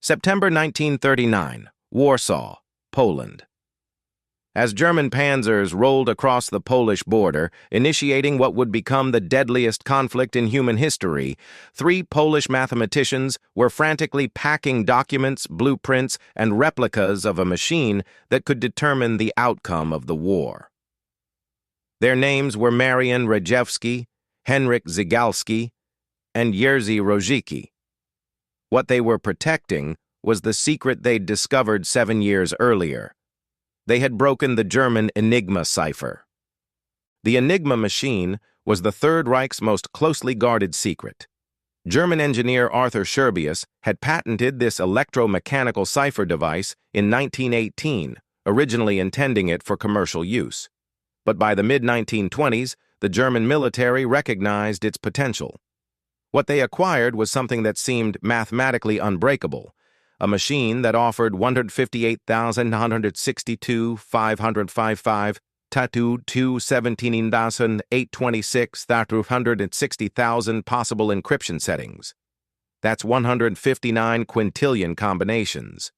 September 1939, Warsaw, Poland. As German panzers rolled across the Polish border, initiating what would become the deadliest conflict in human history, 3 Polish mathematicians were frantically packing documents, blueprints, and replicas of a machine that could determine the outcome of the war. Their names were Marian Rejewski, Henryk Zygalski, and Jerzy Rojicki. What they were protecting was the secret they'd discovered 7 years earlier. They had broken the German Enigma cipher. The Enigma machine was the Third Reich's most closely guarded secret. German engineer Arthur Scherbius had patented this electromechanical cipher device in 1918, originally intending it for commercial use. But by the mid-1920s, the German military recognized its potential. What they acquired was something that seemed mathematically unbreakable, a machine that offered 158,962,555 to 217,826,360,000 possible encryption settings. That's 159 quintillion combinations.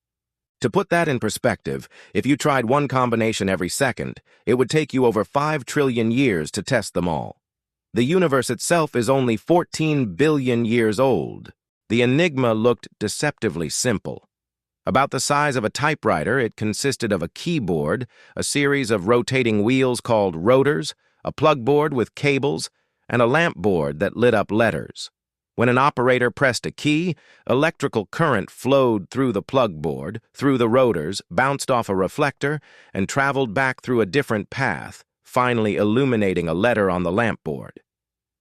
To put that in perspective, if you tried one combination every second, it would take you over 5 trillion years to test them all. The universe itself is only 14 billion years old. The Enigma looked deceptively simple. About the size of a typewriter, it consisted of a keyboard, a series of rotating wheels called rotors, a plug board with cables, and a lamp board that lit up letters. When an operator pressed a key, electrical current flowed through the plug board, through the rotors, bounced off a reflector, and traveled back through a different path, finally illuminating a letter on the lamp board.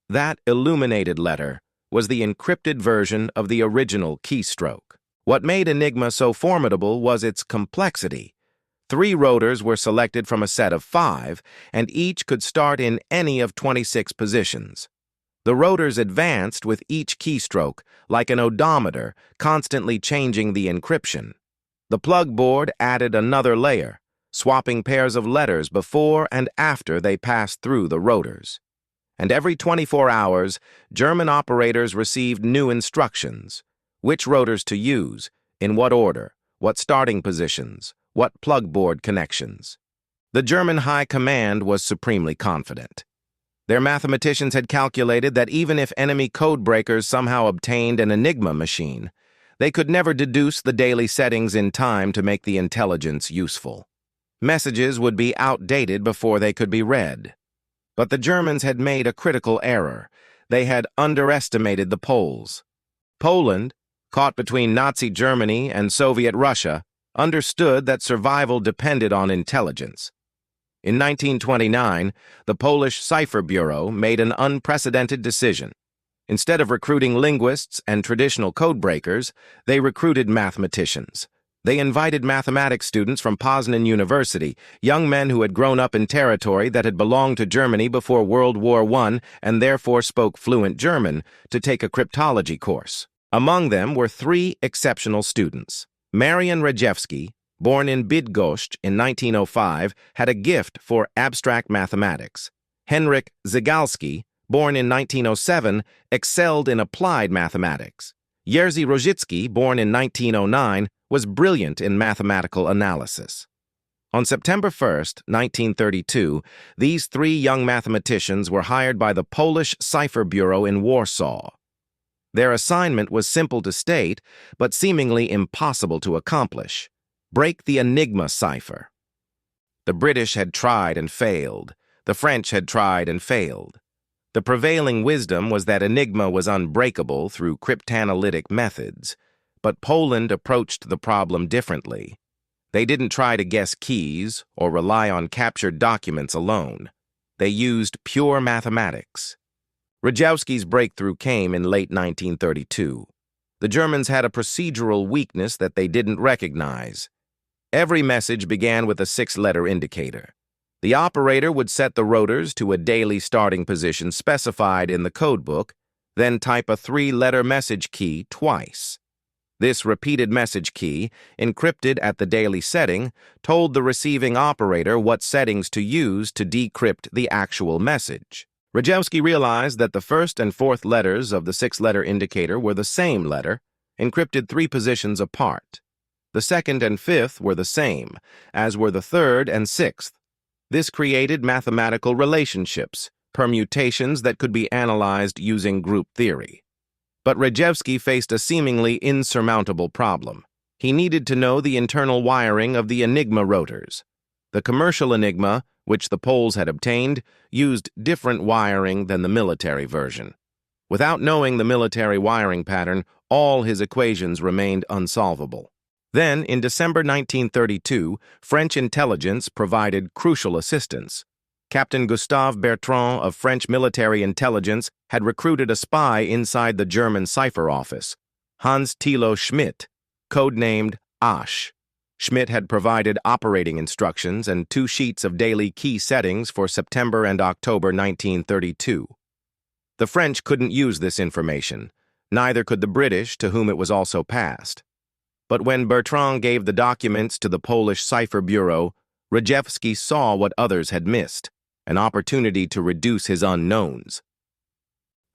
That illuminated letter was the encrypted version of the original keystroke. What made Enigma so formidable was its complexity. 3 rotors were selected from a set of 5, and each could start in any of 26 positions. The rotors advanced with each keystroke, like an odometer, constantly changing the encryption. The plug board added another layer, swapping pairs of letters before and after they passed through the rotors. And every 24 hours, German operators received new instructions: which rotors to use, in what order, what starting positions, what plug board connections. The German High Command was supremely confident. Their mathematicians had calculated that even if enemy codebreakers somehow obtained an Enigma machine, they could never deduce the daily settings in time to make the intelligence useful. Messages would be outdated before they could be read. But the Germans had made a critical error. They had underestimated the Poles. Poland, caught between Nazi Germany and Soviet Russia, understood that survival depended on intelligence. In 1929, the Polish Cipher Bureau made an unprecedented decision. Instead of recruiting linguists and traditional codebreakers, they recruited mathematicians. They invited mathematics students from Poznan University, young men who had grown up in territory that had belonged to Germany before World War I and therefore spoke fluent German, to take a cryptology course. Among them were 3 exceptional students. Marian Rejewski, born in Bydgoszcz in 1905, had a gift for abstract mathematics. Henryk Zygalski, born in 1907, excelled in applied mathematics. Jerzy Rojicki, born in 1909, was brilliant in mathematical analysis. On September 1, 1932, these 3 young mathematicians were hired by the Polish Cipher Bureau in Warsaw. Their assignment was simple to state, but seemingly impossible to accomplish: break the Enigma cipher. The British had tried and failed. The French had tried and failed. The prevailing wisdom was that Enigma was unbreakable through cryptanalytic methods. But Poland approached the problem differently. They didn't try to guess keys or rely on captured documents alone. They used pure mathematics. Rejewski's breakthrough came in late 1932. The Germans had a procedural weakness that they didn't recognize. Every message began with a 6-letter indicator. The operator would set the rotors to a daily starting position specified in the codebook, then type a 3-letter message key twice. This repeated message key, encrypted at the daily setting, told the receiving operator what settings to use to decrypt the actual message. Rejewski realized that the first and fourth letters of the 6-letter indicator were the same letter, encrypted 3 positions apart. The second and fifth were the same, as were the third and sixth. This created mathematical relationships, permutations that could be analyzed using group theory. But Rejewski faced a seemingly insurmountable problem. He needed to know the internal wiring of the Enigma rotors. The commercial Enigma, which the Poles had obtained, used different wiring than the military version. Without knowing the military wiring pattern, all his equations remained unsolvable. Then, in December 1932, French intelligence provided crucial assistance. Captain Gustave Bertrand of French military intelligence had recruited a spy inside the German cipher office, Hans Thilo Schmidt, codenamed Asch. Schmidt had provided operating instructions and 2 sheets of daily key settings for September and October 1932. The French couldn't use this information. Neither could the British, to whom it was also passed. But when Bertrand gave the documents to the Polish Cipher Bureau, Rejewski saw what others had missed, an opportunity to reduce his unknowns.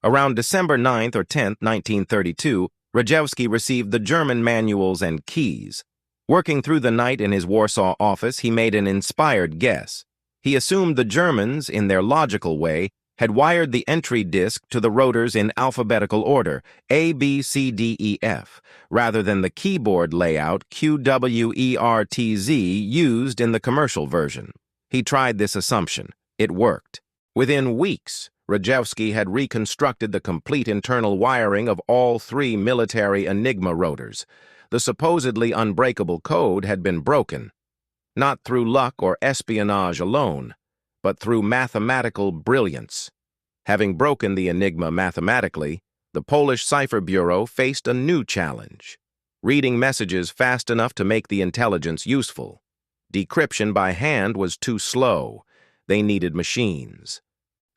Around December 9th or 10th, 1932, Rejewski received the German manuals and keys. Working through the night in his Warsaw office, he made an inspired guess. He assumed the Germans, in their logical way, had wired the entry disk to the rotors in alphabetical order, A, B, C, D, E, F, rather than the keyboard layout Q, W, E, R, T, Z used in the commercial version. He tried this assumption. It worked. Within weeks, Rejewski had reconstructed the complete internal wiring of all 3 military Enigma rotors. The supposedly unbreakable code had been broken, not through luck or espionage alone, but through mathematical brilliance. Having broken the Enigma mathematically, the Polish Cipher Bureau faced a new challenge: reading messages fast enough to make the intelligence useful. Decryption by hand was too slow. They needed machines.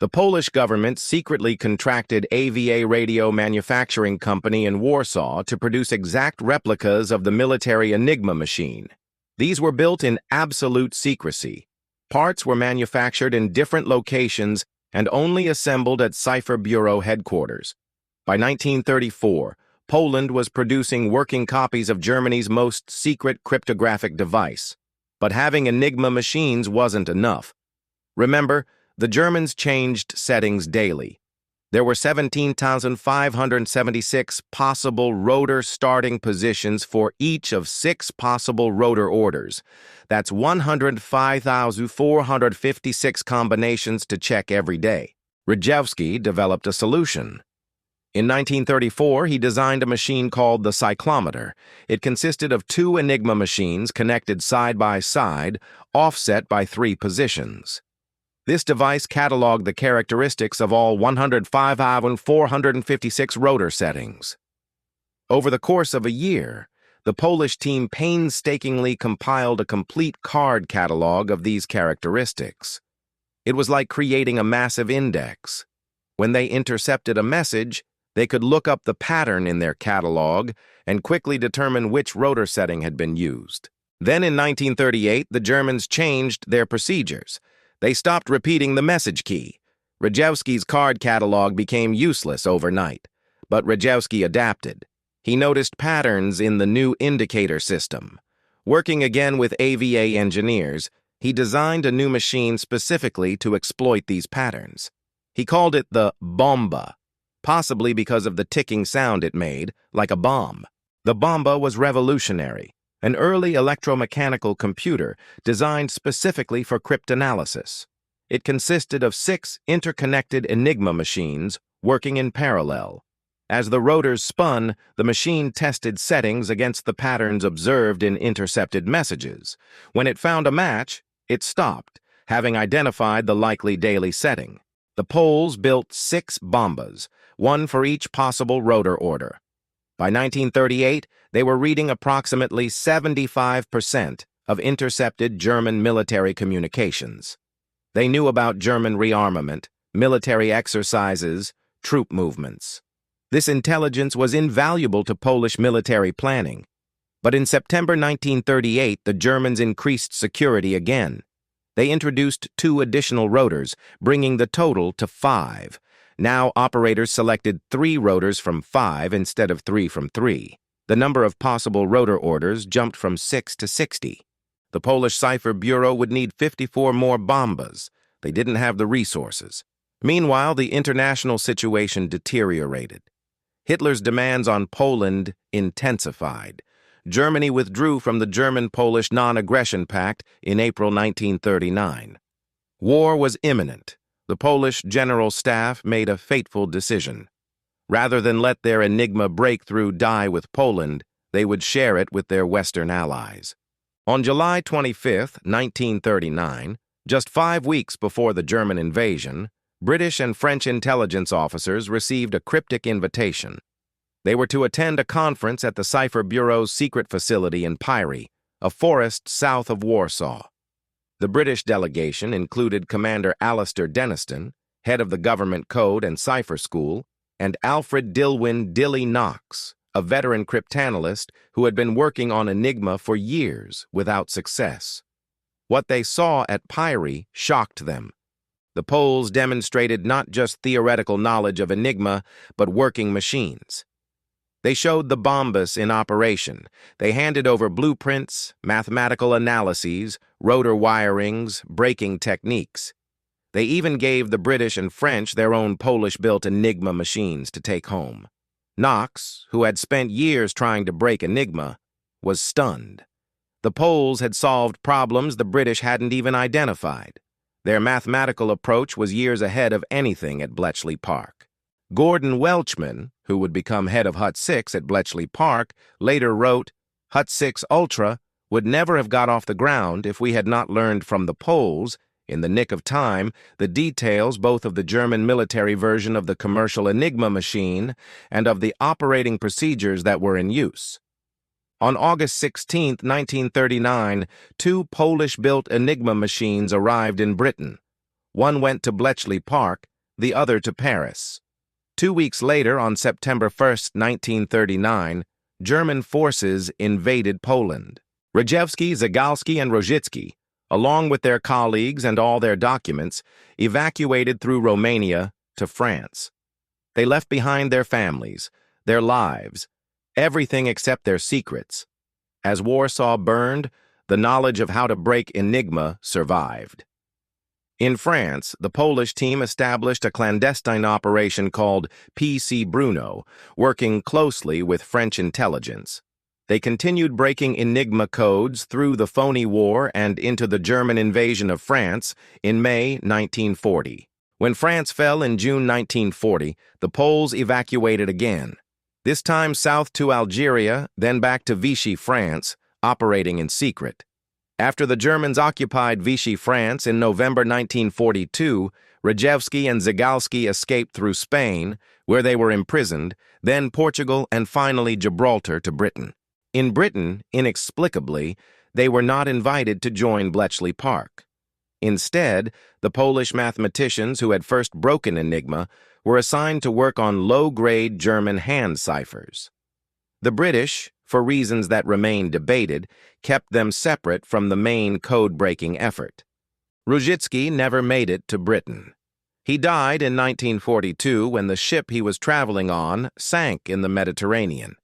The Polish government secretly contracted AVA Radio Manufacturing Company in Warsaw to produce exact replicas of the military Enigma machine. These were built in absolute secrecy. Parts were manufactured in different locations and only assembled at Cipher Bureau headquarters. By 1934, Poland was producing working copies of Germany's most secret cryptographic device. But having Enigma machines wasn't enough. Remember, the Germans changed settings daily. There were 17,576 possible rotor starting positions for each of 6 possible rotor orders. That's 105,456 combinations to check every day. Rejewski developed a solution. In 1934, he designed a machine called the cyclometer. It consisted of 2 Enigma machines connected side by side, offset by 3 positions. This device cataloged the characteristics of all 105,456 rotor settings. Over the course of a year, the Polish team painstakingly compiled a complete card catalog of these characteristics. It was like creating a massive index. When they intercepted a message, they could look up the pattern in their catalog and quickly determine which rotor setting had been used. Then in 1938, the Germans changed their procedures. They stopped repeating the message key. Rejewski's card catalog became useless overnight, but Rejewski adapted. He noticed patterns in the new indicator system. Working again with AVA engineers, he designed a new machine specifically to exploit these patterns. He called it the bomba, possibly because of the ticking sound it made, like a bomb. The bomba was revolutionary, an early electromechanical computer designed specifically for cryptanalysis. It consisted of 6 interconnected Enigma machines working in parallel. As the rotors spun, the machine tested settings against the patterns observed in intercepted messages. When it found a match, it stopped, having identified the likely daily setting. The Poles built 6 bombas, 1 for each possible rotor order. By 1938, they were reading approximately 75% of intercepted German military communications. They knew about German rearmament, military exercises, troop movements. This intelligence was invaluable to Polish military planning. But in September 1938, the Germans increased security again. They introduced 2 additional rotors, bringing the total to 5. Now operators selected 3 rotors from 5 instead of 3 from 3. The number of possible rotor orders jumped from 6 to 60. The Polish Cipher Bureau would need 54 more bombas. They didn't have the resources. Meanwhile, the international situation deteriorated. Hitler's demands on Poland intensified. Germany withdrew from the German-Polish Non-Aggression Pact in April 1939. War was imminent. The Polish General Staff made a fateful decision. Rather than let their Enigma breakthrough die with Poland, they would share it with their Western allies. On July 25, 1939, just 5 weeks before the German invasion, British and French intelligence officers received a cryptic invitation. They were to attend a conference at the Cipher Bureau's secret facility in Pyry, a forest south of Warsaw. The British delegation included Commander Alistair Denniston, head of the Government Code and Cipher School, and Alfred Dillwyn "Dilly" Knox, a veteran cryptanalyst who had been working on Enigma for years without success. What they saw at Pyry shocked them. The Poles demonstrated not just theoretical knowledge of Enigma, but working machines. They showed the bombas in operation. They handed over blueprints, mathematical analyses, rotor wirings, braking techniques. They even gave the British and French their own Polish-built Enigma machines to take home. Knox, who had spent years trying to break Enigma, was stunned. The Poles had solved problems the British hadn't even identified. Their mathematical approach was years ahead of anything at Bletchley Park. Gordon Welchman, who would become head of Hut 6 at Bletchley Park, later wrote, "Hut 6 Ultra would never have got off the ground if we had not learned from the Poles, in the nick of time, the details both of the German military version of the commercial Enigma machine and of the operating procedures that were in use." On August 16, 1939, 2 Polish-built Enigma machines arrived in Britain. One went to Bletchley Park, the other to Paris. 2 weeks later, on September 1, 1939, German forces invaded Poland. Rejewski, Zagalski, and Rojicki, along with their colleagues and all their documents, evacuated through Romania to France. They left behind their families, their lives, everything except their secrets. As Warsaw burned, the knowledge of how to break Enigma survived. In France, the Polish team established a clandestine operation called PC Bruno, working closely with French intelligence. They continued breaking Enigma codes through the phony war and into the German invasion of France in May 1940. When France fell in June 1940, the Poles evacuated again. This time south to Algeria, then back to Vichy, France, operating in secret. After the Germans occupied Vichy, France in November 1942, Rejewski and Zagalski escaped through Spain, where they were imprisoned, then Portugal, and finally Gibraltar to Britain. In Britain, inexplicably, they were not invited to join Bletchley Park. Instead, the Polish mathematicians who had first broken Enigma were assigned to work on low-grade German hand ciphers. The British, for reasons that remain debated, kept them separate from the main code-breaking effort. Rojicki never made it to Britain. He died in 1942 when the ship he was traveling on sank in the Mediterranean.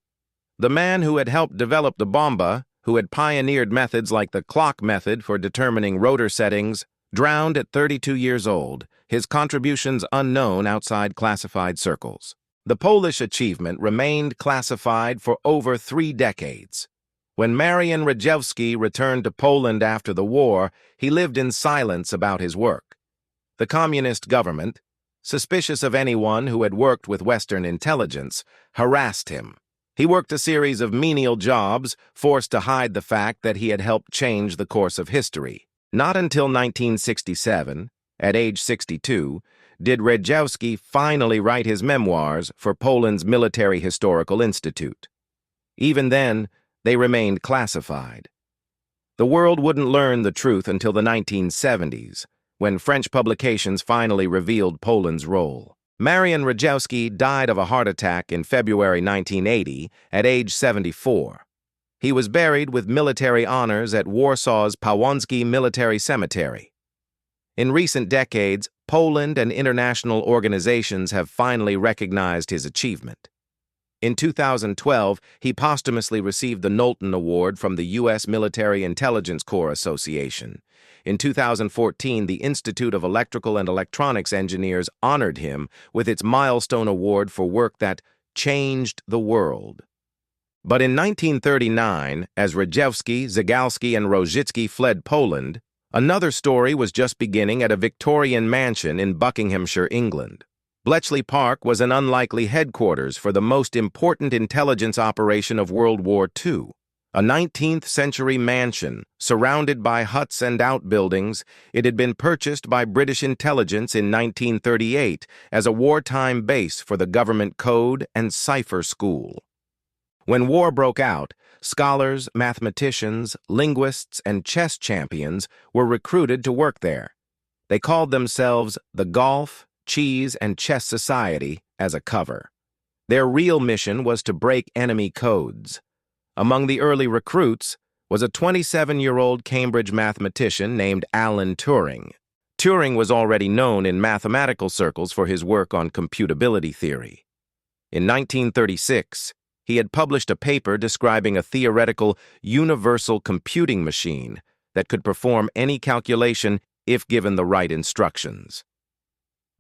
The man who had helped develop the bomba, who had pioneered methods like the clock method for determining rotor settings, drowned at 32 years old, his contributions unknown outside classified circles. The Polish achievement remained classified for over 3 decades. When Marian Rejewski returned to Poland after the war, he lived in silence about his work. The communist government, suspicious of anyone who had worked with Western intelligence, harassed him. He worked a series of menial jobs, forced to hide the fact that he had helped change the course of history. Not until 1967, at age 62, did Rejewski finally write his memoirs for Poland's Military Historical Institute. Even then, they remained classified. The world wouldn't learn the truth until the 1970s, when French publications finally revealed Poland's role. Marian Rejewski died of a heart attack in February 1980 at age 74. He was buried with military honors at Warsaw's Pałąki Military Cemetery. In recent decades, Poland and international organizations have finally recognized his achievement. In 2012, he posthumously received the Knowlton Award from the U.S. Military Intelligence Corps Association. In 2014, the Institute of Electrical and Electronics Engineers honored him with its Milestone Award for work that changed the world. But in 1939, as Rejewski, Zygalski, and Rojicki fled Poland, another story was just beginning at a Victorian mansion in Buckinghamshire, England. Bletchley Park was an unlikely headquarters for the most important intelligence operation of World War II. A 19th-century mansion, surrounded by huts and outbuildings, it had been purchased by British intelligence in 1938 as a wartime base for the government code and cipher school. When war broke out, scholars, mathematicians, linguists, and chess champions were recruited to work there. They called themselves the Golf, Cheese, and Chess Society as a cover. Their real mission was to break enemy codes. Among the early recruits was a 27-year-old Cambridge mathematician named Alan Turing. Turing was already known in mathematical circles for his work on computability theory. In 1936, he had published a paper describing a theoretical universal computing machine that could perform any calculation if given the right instructions.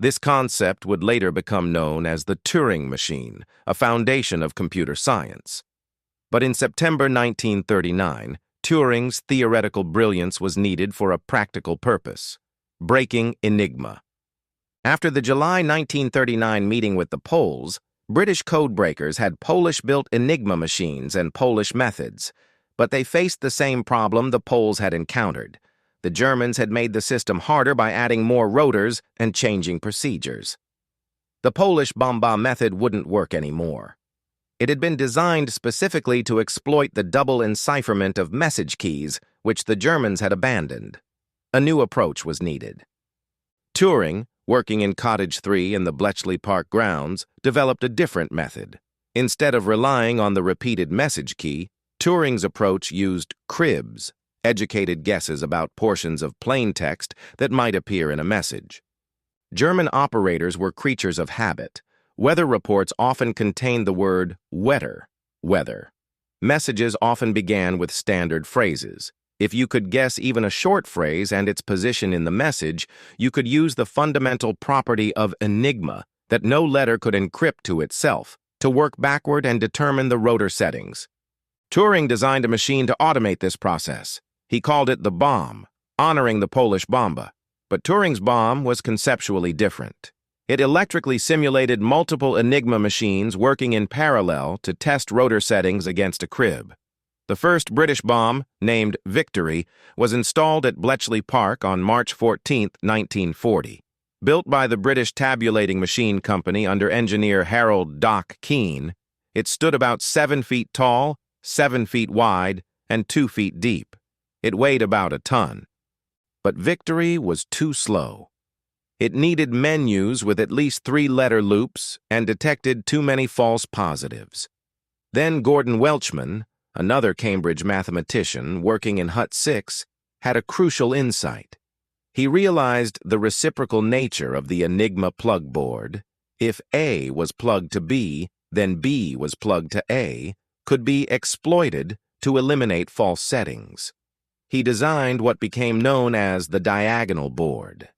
This concept would later become known as the Turing machine, a foundation of computer science. But in September 1939, Turing's theoretical brilliance was needed for a practical purpose: breaking Enigma. After the July 1939 meeting with the Poles, British codebreakers had Polish-built Enigma machines and Polish methods, but they faced the same problem the Poles had encountered. The Germans had made the system harder by adding more rotors and changing procedures. The Polish bomba method wouldn't work anymore. It had been designed specifically to exploit the double encipherment of message keys, which the Germans had abandoned. A new approach was needed. Turing, working in Cottage 3 in the Bletchley Park grounds, developed a different method. Instead of relying on the repeated message key, Turing's approach used cribs, educated guesses about portions of plain text that might appear in a message. German operators were creatures of habit. Weather reports often contained the word wetter, weather. Messages often began with standard phrases. If you could guess even a short phrase and its position in the message, you could use the fundamental property of Enigma, that no letter could encrypt to itself, to work backward and determine the rotor settings. Turing designed a machine to automate this process. He called it the bomb, honoring the Polish bomba. But Turing's bomb was conceptually different. It electrically simulated multiple Enigma machines working in parallel to test rotor settings against a crib. The first British bomb, named Victory, was installed at Bletchley Park on March 14, 1940. Built by the British Tabulating Machine Company under engineer Harold "Doc" Keane, it stood about 7 feet tall, 7 feet wide, and 2 feet deep. It weighed about a ton. But Victory was too slow. It needed menus with at least 3-letter loops and detected too many false positives. Then Gordon Welchman, another Cambridge mathematician working in Hut 6, had a crucial insight. He realized the reciprocal nature of the Enigma plug board. If A was plugged to B, then B was plugged to A, could be exploited to eliminate false settings. He designed what became known as the diagonal board.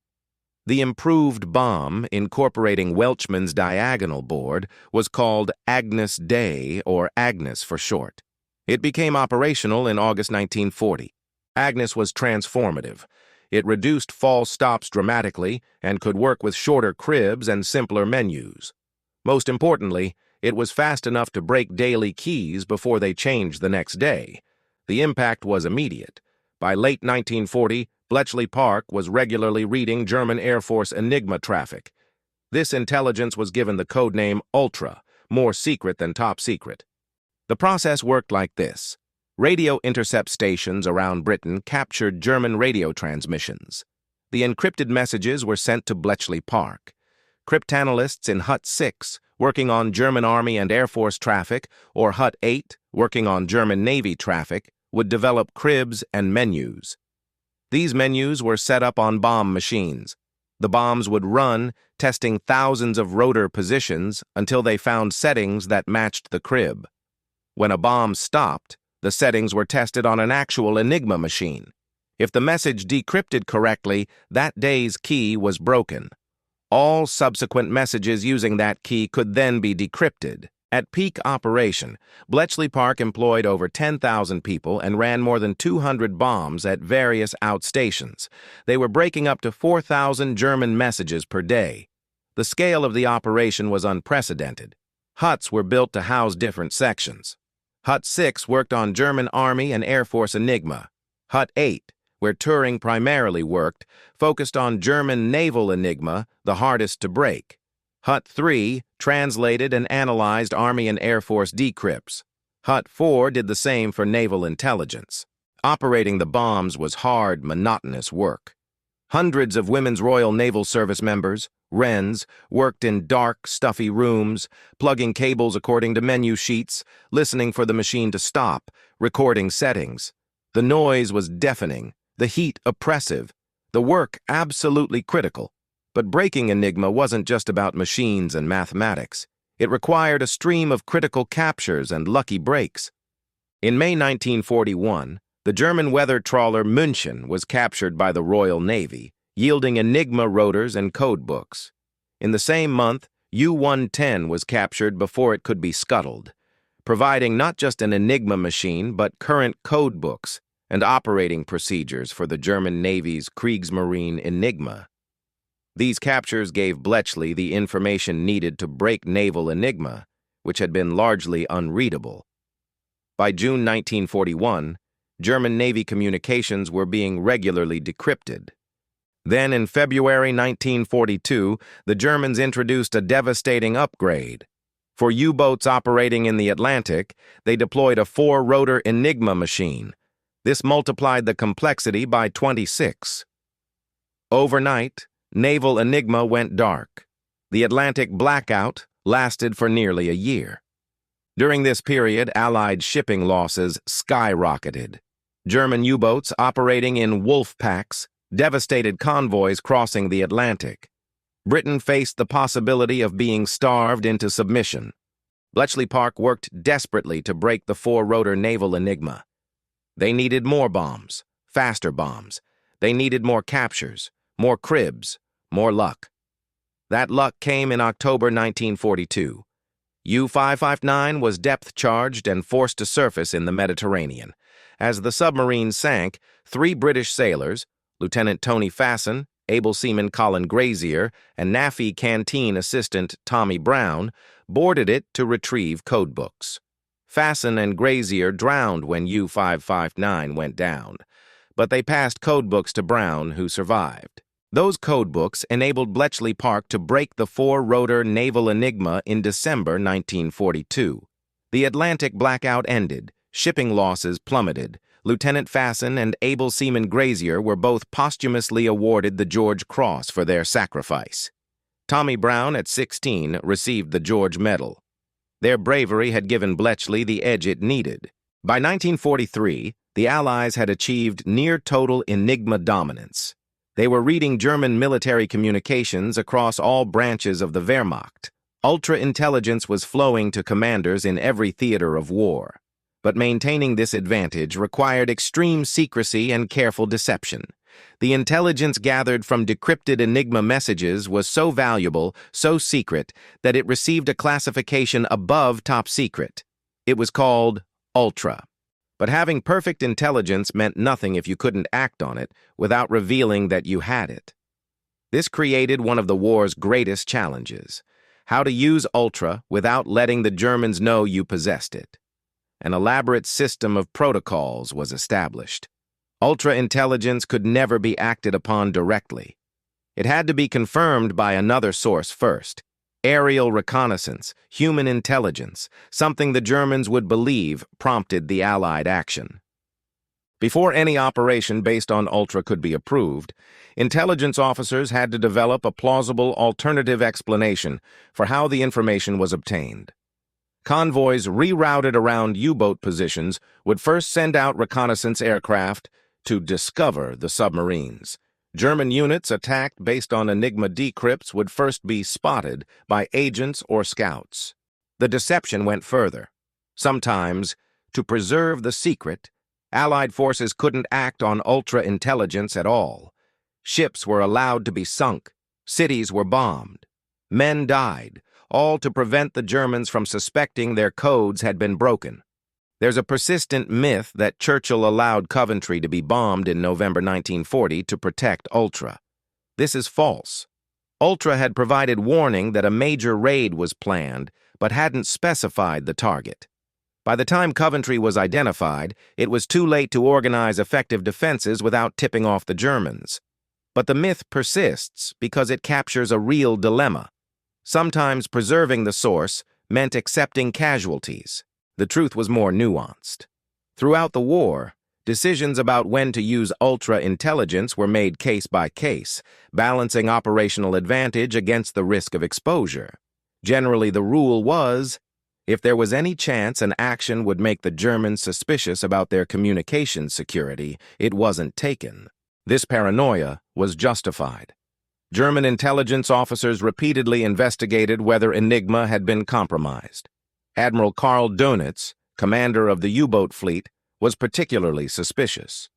The improved bomb, incorporating Welchman's diagonal board, was called Agnus Dei, or Agnes for short. It became operational in August 1940. Agnes was transformative. It reduced false stops dramatically and could work with shorter cribs and simpler menus. Most importantly, it was fast enough to break daily keys before they changed the next day. The impact was immediate. By late 1940, Bletchley Park was regularly reading German Air Force Enigma traffic. This intelligence was given the code name Ultra, more secret than top secret. The process worked like this. Radio intercept stations around Britain captured German radio transmissions. The encrypted messages were sent to Bletchley Park. Cryptanalysts in Hut 6, working on German Army and Air Force traffic, or Hut 8, working on German Navy traffic, would develop cribs and menus. These menus were set up on bomb machines. The bombs would run, testing thousands of rotor positions until they found settings that matched the crib. When a bomb stopped, the settings were tested on an actual Enigma machine. If the message decrypted correctly, that day's key was broken. All subsequent messages using that key could then be decrypted. At peak operation, Bletchley Park employed over 10,000 people and ran more than 200 bombs at various outstations. They were breaking up to 4,000 German messages per day. The scale of the operation was unprecedented. Huts were built to house different sections. Hut 6 worked on German Army and Air Force Enigma. Hut 8, where Turing primarily worked, focused on German naval Enigma, the hardest to break. Hut 3 translated and analyzed Army and Air Force decrypts. Hut 4 did the same for naval intelligence. Operating the bombs was hard, monotonous work. Hundreds of Women's Royal Naval Service members, Wrens, worked in dark, stuffy rooms, plugging cables according to menu sheets, listening for the machine to stop, recording settings. The noise was deafening, the heat oppressive, the work absolutely critical. But breaking Enigma wasn't just about machines and mathematics. It required a stream of critical captures and lucky breaks. In May 1941, the German weather trawler München was captured by the Royal Navy, yielding Enigma rotors and code books. In the same month, U-110 was captured before it could be scuttled, providing not just an Enigma machine but current code books and operating procedures for the German Navy's Kriegsmarine Enigma. These captures gave Bletchley the information needed to break naval Enigma, which had been largely unreadable. By June 1941, German Navy communications were being regularly decrypted. Then, in February 1942, the Germans introduced a devastating upgrade. For U-boats operating in the Atlantic, they deployed a 4-rotor Enigma machine. This multiplied the complexity by 26. Overnight, naval Enigma went dark. The Atlantic blackout lasted for nearly a year. During this period, Allied shipping losses skyrocketed. German U-boats operating in wolf packs devastated convoys crossing the Atlantic. Britain faced the possibility of being starved into submission. Bletchley Park worked desperately to break the 4-rotor naval Enigma. They needed more bombs, faster bombs. They needed more captures, more cribs, more luck. That luck came in October 1942. U-559 was depth-charged and forced to surface in the Mediterranean. As the submarine sank, 3 British sailors, Lieutenant Tony Fasson, able seaman Colin Grazier, and NAFI canteen assistant Tommy Brown, boarded it to retrieve codebooks. Fasson and Grazier drowned when U-559 went down, but they passed codebooks to Brown, who survived. Those codebooks enabled Bletchley Park to break the 4-rotor naval Enigma in December 1942. The Atlantic blackout ended, shipping losses plummeted. Lieutenant Fasson and able seaman Grazier were both posthumously awarded the George Cross for their sacrifice. Tommy Brown, at 16, received the George Medal. Their bravery had given Bletchley the edge it needed. By 1943, the Allies had achieved near-total Enigma dominance. They were reading German military communications across all branches of the Wehrmacht. Ultra-intelligence was flowing to commanders in every theater of war. But maintaining this advantage required extreme secrecy and careful deception. The intelligence gathered from decrypted Enigma messages was so valuable, so secret, that it received a classification above top secret. It was called Ultra. But having perfect intelligence meant nothing if you couldn't act on it without revealing that you had it. This created one of the war's greatest challenges: how to use Ultra without letting the Germans know you possessed it. An elaborate system of protocols was established. Ultra-intelligence could never be acted upon directly. It had to be confirmed by another source first. Aerial reconnaissance, human intelligence, something the Germans would believe prompted the Allied action. Before any operation based on Ultra could be approved, intelligence officers had to develop a plausible alternative explanation for how the information was obtained. Convoys rerouted around U-boat positions would first send out reconnaissance aircraft to discover the submarines. German units attacked based on Enigma decrypts would first be spotted by agents or scouts. The deception went further. Sometimes, to preserve the secret, Allied forces couldn't act on ultra-intelligence at all. Ships were allowed to be sunk, cities were bombed, men died, all to prevent the Germans from suspecting their codes had been broken. There's a persistent myth that Churchill allowed Coventry to be bombed in November 1940 to protect Ultra. This is false. Ultra had provided warning that a major raid was planned, but hadn't specified the target. By the time Coventry was identified, it was too late to organize effective defenses without tipping off the Germans. But the myth persists because it captures a real dilemma. Sometimes preserving the source meant accepting casualties. The truth was more nuanced. Throughout the war, decisions about when to use ultra-intelligence were made case by case, balancing operational advantage against the risk of exposure. Generally, the rule was, if there was any chance an action would make the Germans suspicious about their communications security, it wasn't taken. This paranoia was justified. German intelligence officers repeatedly investigated whether Enigma had been compromised. Admiral Karl Dönitz, commander of the U-boat fleet, was particularly suspicious.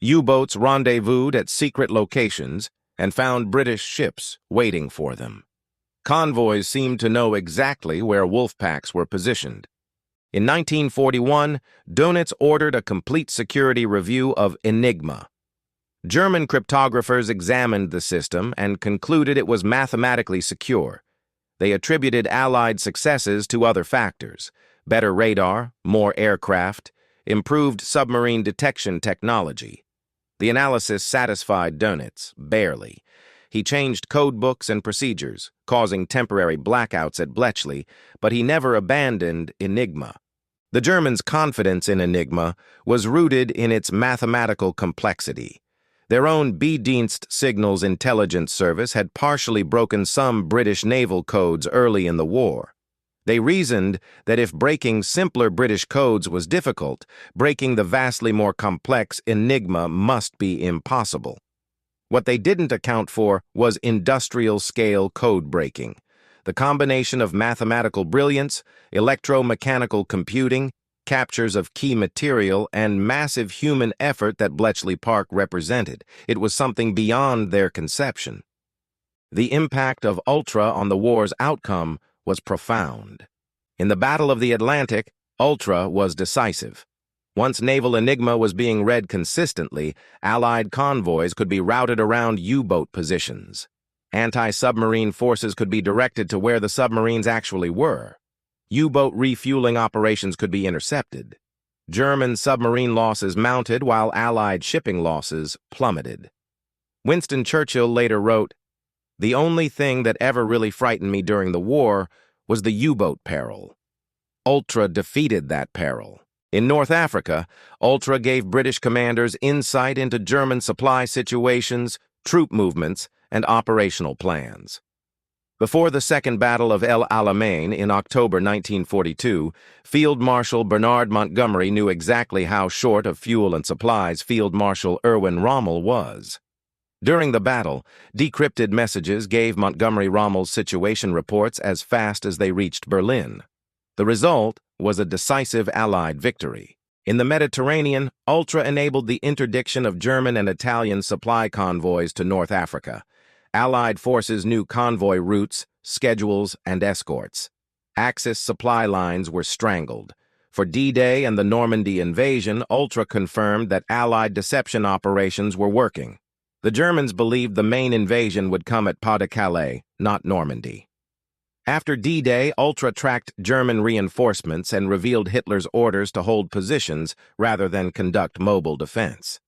U-boats rendezvoused at secret locations and found British ships waiting for them. Convoys seemed to know exactly where wolf packs were positioned. In 1941, Dönitz ordered a complete security review of Enigma. German cryptographers examined the system and concluded it was mathematically secure. They attributed Allied successes to other factors: better radar, more aircraft, improved submarine detection technology. The analysis satisfied Dönitz, barely. He changed code books and procedures, causing temporary blackouts at Bletchley, but he never abandoned Enigma. The Germans' confidence in Enigma was rooted in its mathematical complexity. Their own B-Dienst Signals Intelligence Service had partially broken some British naval codes early in the war. They reasoned that if breaking simpler British codes was difficult, breaking the vastly more complex Enigma must be impossible. What they didn't account for was industrial-scale code breaking. The combination of mathematical brilliance, electromechanical computing, captures of key material, and massive human effort that Bletchley Park represented. It was something beyond their conception. The impact of Ultra on the war's outcome was profound. In the Battle of the Atlantic, Ultra was decisive. Once naval Enigma was being read consistently, Allied convoys could be routed around U-boat positions. Anti-submarine forces could be directed to where the submarines actually were. U-boat refueling operations could be intercepted. German submarine losses mounted while Allied shipping losses plummeted. Winston Churchill later wrote, "The only thing that ever really frightened me during the war was the U-boat peril. Ultra defeated that peril. In North Africa, Ultra gave British commanders insight into German supply situations, troop movements, and operational plans." Before the Second Battle of El Alamein in October 1942, Field Marshal Bernard Montgomery knew exactly how short of fuel and supplies Field Marshal Erwin Rommel was. During the battle, decrypted messages gave Montgomery Rommel's situation reports as fast as they reached Berlin. The result was a decisive Allied victory. In the Mediterranean, Ultra enabled the interdiction of German and Italian supply convoys to North Africa. Allied forces knew convoy routes, schedules, and escorts. Axis supply lines were strangled. For D-Day and the Normandy invasion, Ultra confirmed that Allied deception operations were working. The Germans believed the main invasion would come at Pas-de-Calais, not Normandy. After D-Day, Ultra tracked German reinforcements and revealed Hitler's orders to hold positions rather than conduct mobile defense.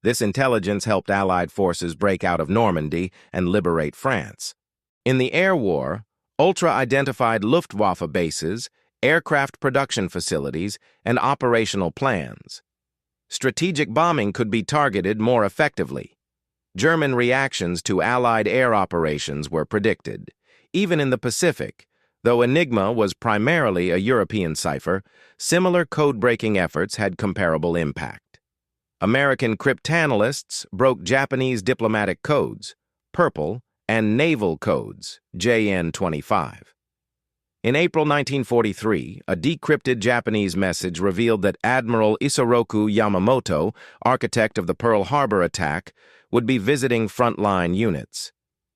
This intelligence helped Allied forces break out of Normandy and liberate France. In the air war, Ultra identified Luftwaffe bases, aircraft production facilities, and operational plans. Strategic bombing could be targeted more effectively. German reactions to Allied air operations were predicted. Even in the Pacific, though Enigma was primarily a European cipher, similar code-breaking efforts had comparable impact. American cryptanalysts broke Japanese diplomatic codes, purple, and naval codes, JN-25. In April 1943, a decrypted Japanese message revealed that Admiral Isoroku Yamamoto, architect of the Pearl Harbor attack, would be visiting frontline units.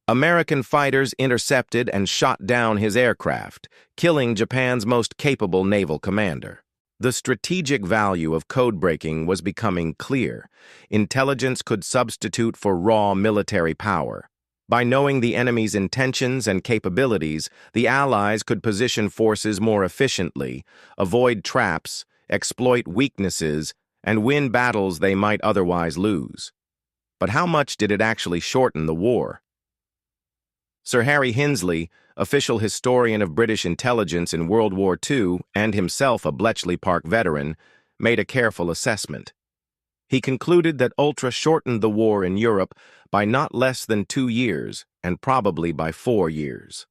American fighters intercepted and shot down his aircraft, killing Japan's most capable naval commander. The strategic value of codebreaking was becoming clear. Intelligence could substitute for raw military power. By knowing the enemy's intentions and capabilities, the Allies could position forces more efficiently, avoid traps, exploit weaknesses, and win battles they might otherwise lose. But how much did it actually shorten the war? Sir Harry Hinsley, official historian of British intelligence in World War II and himself a Bletchley Park veteran, made a careful assessment. He concluded that Ultra shortened the war in Europe by not less than 2 years, and probably by 4 years.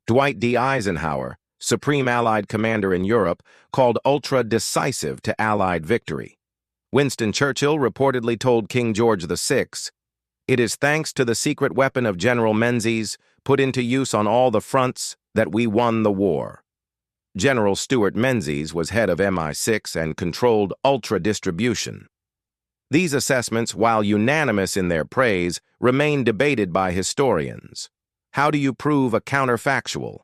Dwight D. Eisenhower, Supreme Allied Commander in Europe, called Ultra decisive to Allied victory. Winston Churchill reportedly told King George VI, "It is thanks to the secret weapon of General Menzies, put into use on all the fronts, that we won the war." General Stuart Menzies was head of MI6 and controlled Ultra distribution. These assessments, while unanimous in their praise, remain debated by historians. How do you prove a counterfactual?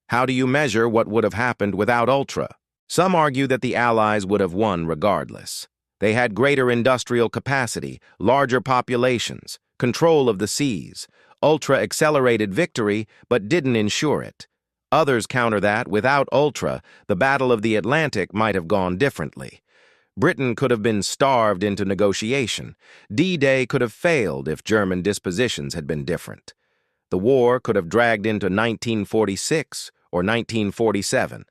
How do you measure what would have happened without Ultra? Some argue that the Allies would have won regardless. They had greater industrial capacity, larger populations, control of the seas. Ultra accelerated victory, but didn't ensure it. Others counter that, without Ultra, the Battle of the Atlantic might have gone differently. Britain could have been starved into negotiation. D-Day could have failed if German dispositions had been different. The war could have dragged into 1946 or 1947.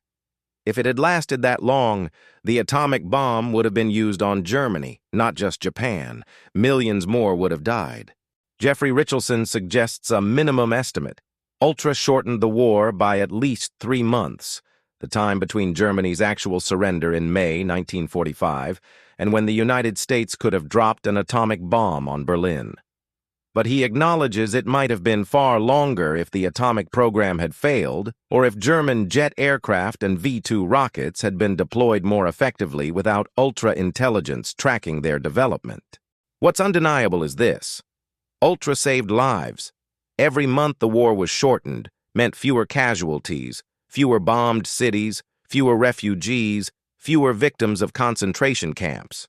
If it had lasted that long, the atomic bomb would have been used on Germany, not just Japan. Millions more would have died. Jeffrey Richelson suggests a minimum estimate. Ultra shortened the war by at least 3 months, the time between Germany's actual surrender in May 1945 and when the United States could have dropped an atomic bomb on Berlin. But he acknowledges it might have been far longer if the atomic program had failed, or if German jet aircraft and V-2 rockets had been deployed more effectively without Ultra intelligence tracking their development. What's undeniable is this: Ultra saved lives. Every month the war was shortened meant fewer casualties, fewer bombed cities, fewer refugees, fewer victims of concentration camps.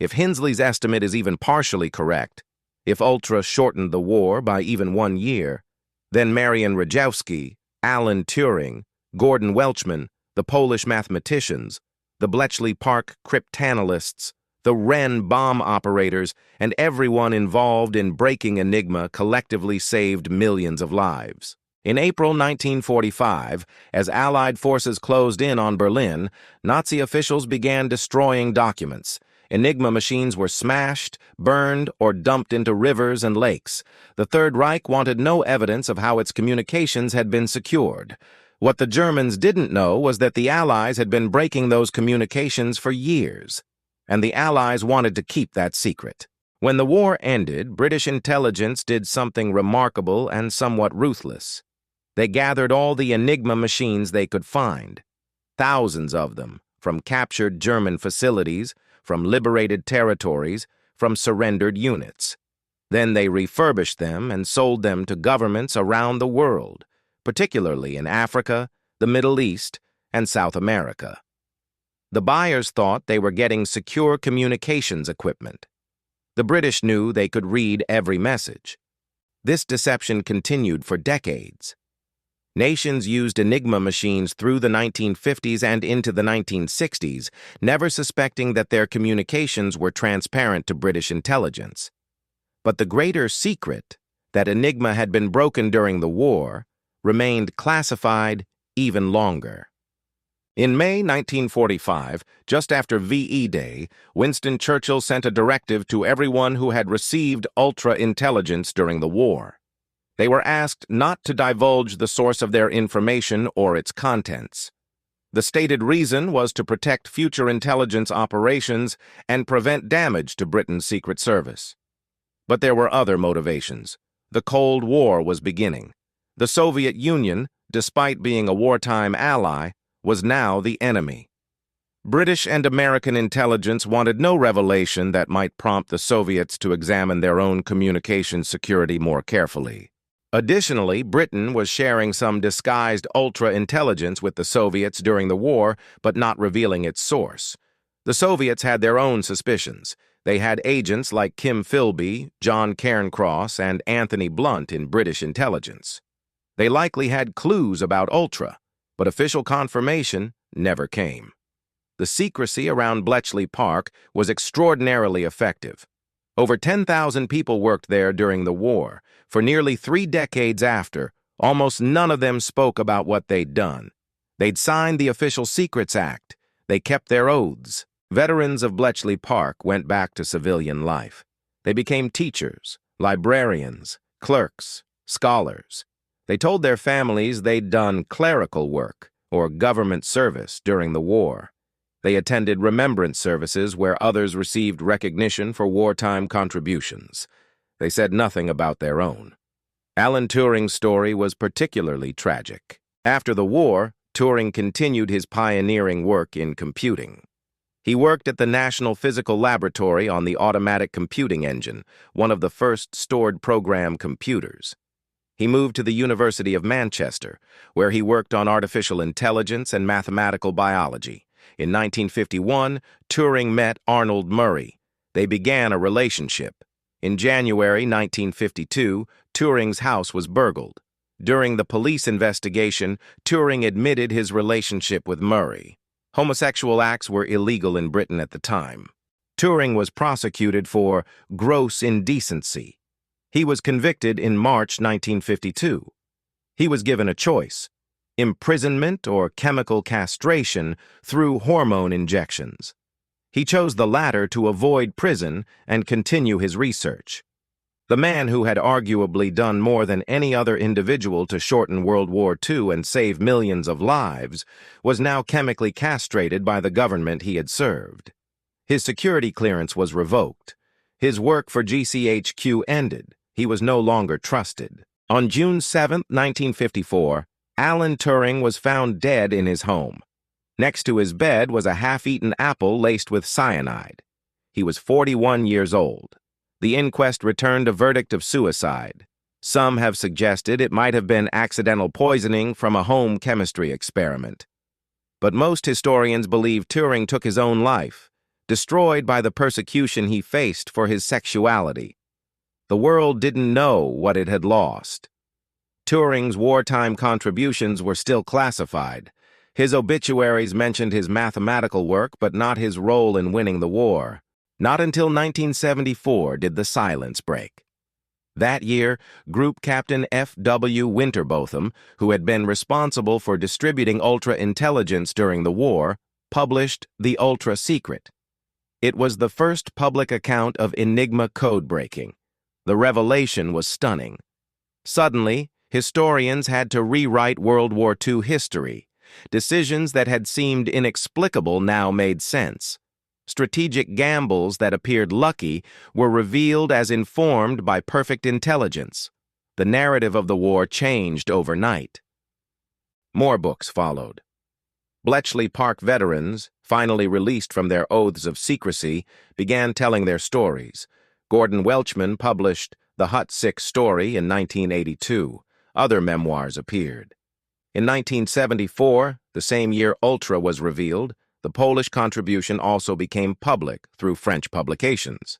If Hinsley's estimate is even partially correct, if Ultra shortened the war by even 1 year, then Marian Rejewski, Alan Turing, Gordon Welchman, the Polish mathematicians, the Bletchley Park cryptanalysts, the Wren bomb operators, and everyone involved in breaking Enigma collectively saved millions of lives. In April 1945, as Allied forces closed in on Berlin, Nazi officials began destroying documents. Enigma machines were smashed, burned, or dumped into rivers and lakes. The Third Reich wanted no evidence of how its communications had been secured. What the Germans didn't know was that the Allies had been breaking those communications for years, and the Allies wanted to keep that secret. When the war ended, British intelligence did something remarkable and somewhat ruthless. They gathered all the Enigma machines they could find, thousands of them, from captured German facilities, from liberated territories, from surrendered units. Then they refurbished them and sold them to governments around the world, particularly in Africa, the Middle East, and South America. The buyers thought they were getting secure communications equipment. The British knew they could read every message. This deception continued for decades. Nations used Enigma machines through the 1950s and into the 1960s, never suspecting that their communications were transparent to British intelligence. But the greater secret, that Enigma had been broken during the war, remained classified even longer. In May 1945, just after VE Day, Winston Churchill sent a directive to everyone who had received Ultra intelligence during the war. They were asked not to divulge the source of their information or its contents. The stated reason was to protect future intelligence operations and prevent damage to Britain's Secret Service. But there were other motivations. The Cold War was beginning. The Soviet Union, despite being a wartime ally, was now the enemy. British and American intelligence wanted no revelation that might prompt the Soviets to examine their own communication security more carefully. Additionally, Britain was sharing some disguised ultra-intelligence with the Soviets during the war, but not revealing its source. The Soviets had their own suspicions. They had agents like Kim Philby, John Cairncross, and Anthony Blunt in British intelligence. They likely had clues about Ultra, but official confirmation never came. The secrecy around Bletchley Park was extraordinarily effective. Over 10,000 people worked there during the war. For nearly 3 decades after, almost none of them spoke about what they'd done. They'd signed the Official Secrets Act. They kept their oaths. Veterans of Bletchley Park went back to civilian life. They became teachers, librarians, clerks, scholars. They told their families they'd done clerical work or government service during the war. They attended remembrance services where others received recognition for wartime contributions. They said nothing about their own. Alan Turing's story was particularly tragic. After the war, Turing continued his pioneering work in computing. He worked at the National Physical Laboratory on the automatic computing engine, one of the first stored program computers. He moved to the University of Manchester, where he worked on artificial intelligence and mathematical biology. In 1951, Turing met Arnold Murray. They began a relationship. In January 1952, Turing's house was burgled. During the police investigation, Turing admitted his relationship with Murray. Homosexual acts were illegal in Britain at the time. Turing was prosecuted for gross indecency. He was convicted in March 1952. He was given a choice: imprisonment or chemical castration through hormone injections. He chose the latter to avoid prison and continue his research. The man who had arguably done more than any other individual to shorten World War II and save millions of lives was now chemically castrated by the government he had served. His security clearance was revoked. His work for GCHQ ended. He was no longer trusted. On June 7, 1954, Alan Turing was found dead in his home. Next to his bed was a half-eaten apple laced with cyanide. He was 41 years old. The inquest returned a verdict of suicide. Some have suggested it might have been accidental poisoning from a home chemistry experiment. But most historians believe Turing took his own life, destroyed by the persecution he faced for his sexuality. The world didn't know what it had lost. Turing's wartime contributions were still classified. His obituaries mentioned his mathematical work, but not his role in winning the war. Not until 1974 did the silence break. That year, Group Captain F.W. Winterbotham, who had been responsible for distributing ultra-intelligence during the war, published The Ultra Secret. It was the first public account of Enigma codebreaking. The revelation was stunning. Suddenly, historians had to rewrite World War II history. Decisions that had seemed inexplicable now made sense. Strategic gambles that appeared lucky were revealed as informed by perfect intelligence. The narrative of the war changed overnight. More books followed. Bletchley Park veterans, finally released from their oaths of secrecy, began telling their stories. Gordon Welchman published The Hut 6 Story in 1982. Other memoirs appeared. In 1974, the same year Ultra was revealed, the Polish contribution also became public through French publications.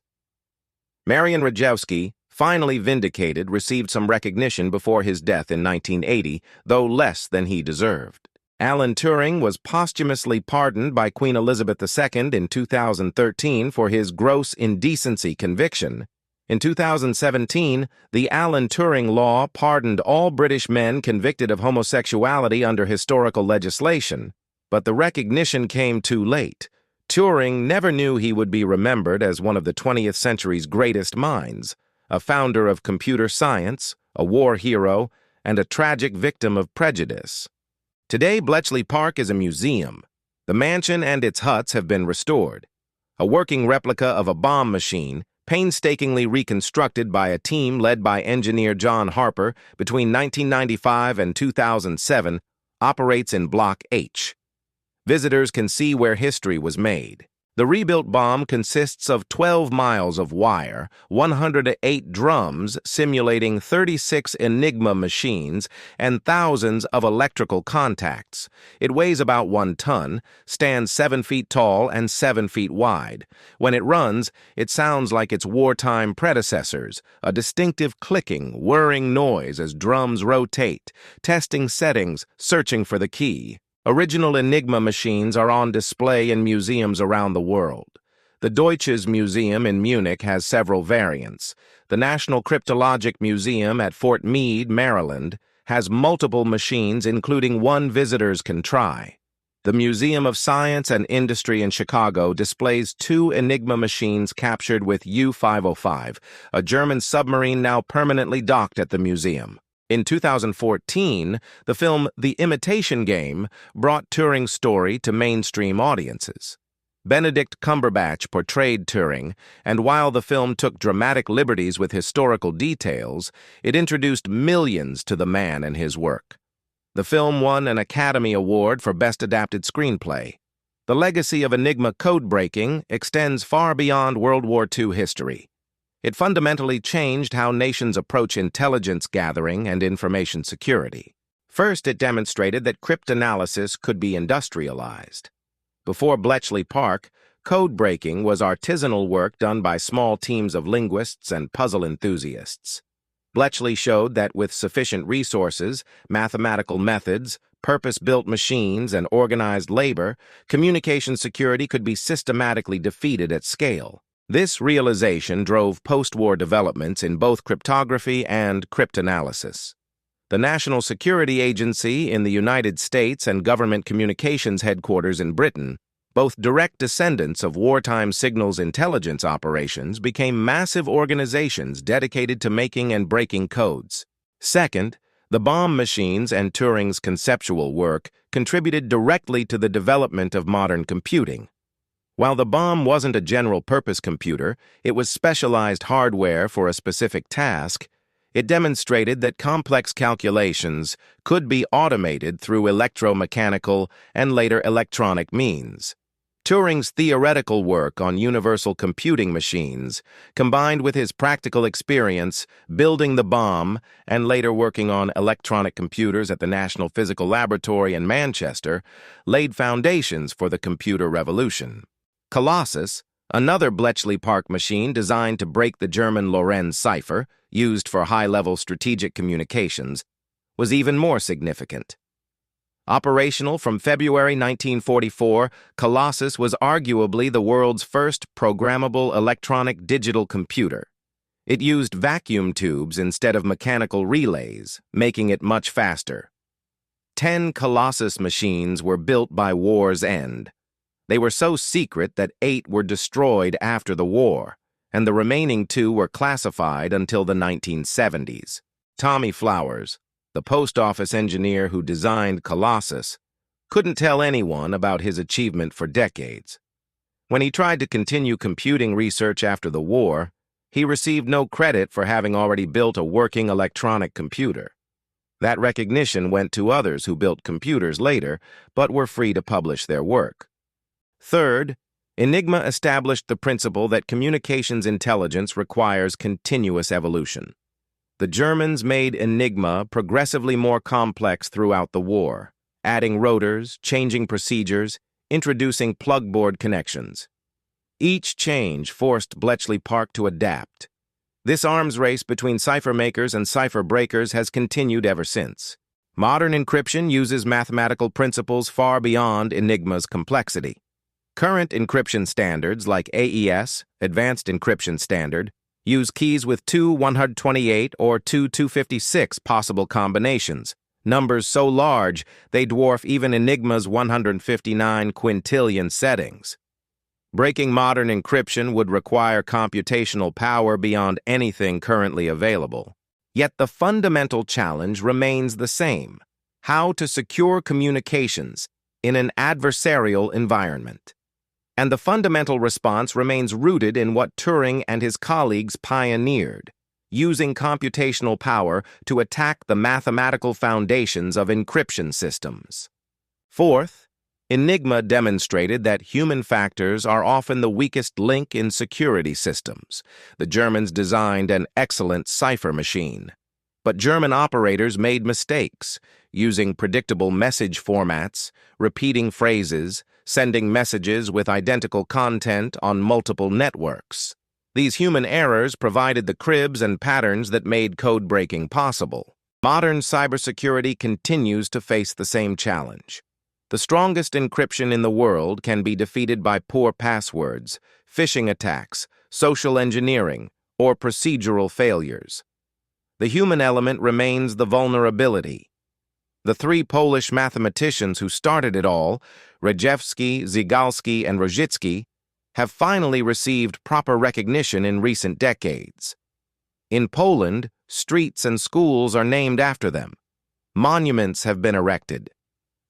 Marian Rejewski, finally vindicated, received some recognition before his death in 1980, though less than he deserved. Alan Turing was posthumously pardoned by Queen Elizabeth II in 2013 for his gross indecency conviction. In 2017, the Alan Turing Law pardoned all British men convicted of homosexuality under historical legislation, but the recognition came too late. Turing never knew he would be remembered as one of the 20th century's greatest minds, a founder of computer science, a war hero, and a tragic victim of prejudice. Today, Bletchley Park is a museum. The mansion and its huts have been restored. A working replica of a bomb machine, painstakingly reconstructed by a team led by engineer John Harper between 1995 and 2007, operates in Block H. Visitors can see where history was made. The rebuilt bomb consists of 12 miles of wire, 108 drums simulating 36 Enigma machines, and thousands of electrical contacts. It weighs about 1 ton, stands 7 feet tall and 7 feet wide. When it runs, it sounds like its wartime predecessors, a distinctive clicking, whirring noise as drums rotate, testing settings, searching for the key. Original Enigma machines are on display in museums around the world. The Deutsches Museum in Munich has several variants. The National Cryptologic Museum at Fort Meade, Maryland, has multiple machines, including one visitors can try. The Museum of Science and Industry in Chicago displays 2 Enigma machines captured with U-505, a German submarine now permanently docked at the museum. In 2014, the film The Imitation Game brought Turing's story to mainstream audiences. Benedict Cumberbatch portrayed Turing, and while the film took dramatic liberties with historical details, it introduced millions to the man and his work. The film won an Academy Award for Best Adapted Screenplay. The legacy of Enigma codebreaking extends far beyond World War II history. It fundamentally changed how nations approach intelligence gathering and information security. First, it demonstrated that cryptanalysis could be industrialized. Before Bletchley Park, codebreaking was artisanal work done by small teams of linguists and puzzle enthusiasts. Bletchley showed that with sufficient resources, mathematical methods, purpose-built machines, and organized labor, communication security could be systematically defeated at scale. This realization drove post-war developments in both cryptography and cryptanalysis. The National Security Agency in the United States and Government Communications Headquarters in Britain, both direct descendants of wartime signals intelligence operations, became massive organizations dedicated to making and breaking codes. Second, the bomb machines and Turing's conceptual work contributed directly to the development of modern computing. While the bomb wasn't a general-purpose computer, it was specialized hardware for a specific task. It demonstrated that complex calculations could be automated through electromechanical and later electronic means. Turing's theoretical work on universal computing machines, combined with his practical experience building the bomb and later working on electronic computers at the National Physical Laboratory in Manchester, laid foundations for the computer revolution. Colossus, another Bletchley Park machine designed to break the German Lorenz cipher, used for high-level strategic communications, was even more significant. Operational from February 1944, Colossus was arguably the world's first programmable electronic digital computer. It used vacuum tubes instead of mechanical relays, making it much faster. 10 Colossus machines were built by war's end. They were so secret that 8 were destroyed after the war, and the remaining 2 were classified until the 1970s. Tommy Flowers, the post office engineer who designed Colossus, couldn't tell anyone about his achievement for decades. When he tried to continue computing research after the war, he received no credit for having already built a working electronic computer. That recognition went to others who built computers later, but were free to publish their work. Third, Enigma established the principle that communications intelligence requires continuous evolution. The Germans made Enigma progressively more complex throughout the war, adding rotors, changing procedures, introducing plugboard connections. Each change forced Bletchley Park to adapt. This arms race between cipher makers and cipher breakers has continued ever since. Modern encryption uses mathematical principles far beyond Enigma's complexity. Current encryption standards like AES, Advanced Encryption Standard, use keys with 2 128 or 2 256 possible combinations, numbers so large they dwarf even Enigma's 159 quintillion settings. Breaking modern encryption would require computational power beyond anything currently available. Yet the fundamental challenge remains the same. how to secure communications in an adversarial environment. And the fundamental response remains rooted in what Turing and his colleagues pioneered, using computational power to attack the mathematical foundations of encryption systems. Fourth, Enigma demonstrated that human factors are often the weakest link in security systems. The Germans designed an excellent cipher machine. But German operators made mistakes, using predictable message formats, repeating phrases, sending messages with identical content on multiple networks. These human errors provided the cribs and patterns that made code breaking possible. Modern cybersecurity continues to face the same challenge. The strongest encryption in the world can be defeated by poor passwords, phishing attacks, social engineering, or procedural failures. The human element remains the vulnerability. The three Polish mathematicians who started it all, Rejewski, Zygalski, and Rojicki, have finally received proper recognition in recent decades. In Poland, streets and schools are named after them. Monuments have been erected.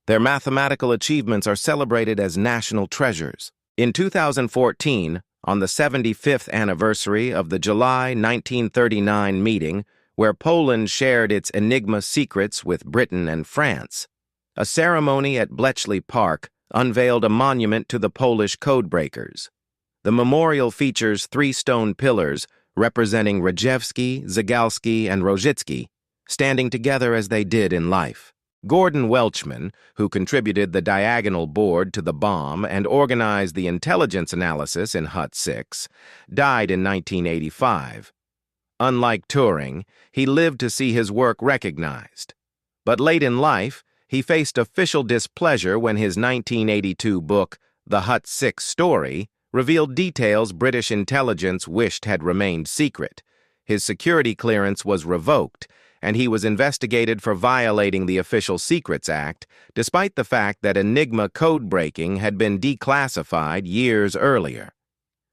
Their mathematical achievements are celebrated as national treasures. In 2014, on the 75th anniversary of the July 1939 meeting, where Poland shared its Enigma secrets with Britain and France, a ceremony at Bletchley Park unveiled a monument to the Polish codebreakers. The memorial features 3 stone pillars representing Rejewski, Zygalski, and Rojicki, standing together as they did in life. Gordon Welchman, who contributed the diagonal board to the bomb and organized the intelligence analysis in Hut 6, died in 1985. Unlike Turing, he lived to see his work recognized. But late in life, he faced official displeasure when his 1982 book, The Hut 6 Story, revealed details British intelligence wished had remained secret. His security clearance was revoked, and he was investigated for violating the Official Secrets Act, despite the fact that Enigma code-breaking had been declassified years earlier.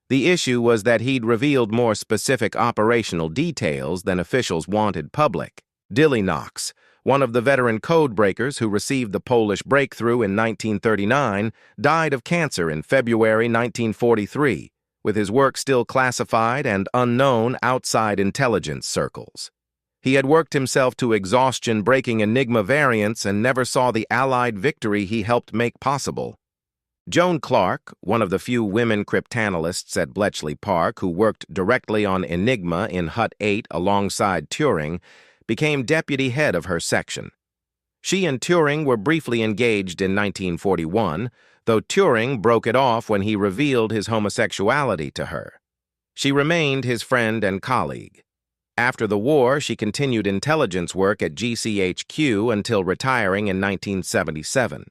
The issue was that he'd revealed more specific operational details than officials wanted public. Dilly Knox, one of the veteran code-breakers who received the Polish breakthrough in 1939, died of cancer in February 1943, with his work still classified and unknown outside intelligence circles. He had worked himself to exhaustion breaking Enigma variants and never saw the Allied victory he helped make possible. Joan Clark, one of the few women cryptanalysts at Bletchley Park who worked directly on Enigma in Hut 8 alongside Turing, became deputy head of her section. She and Turing were briefly engaged in 1941, though Turing broke it off when he revealed his homosexuality to her. She remained his friend and colleague. After the war, she continued intelligence work at GCHQ until retiring in 1977.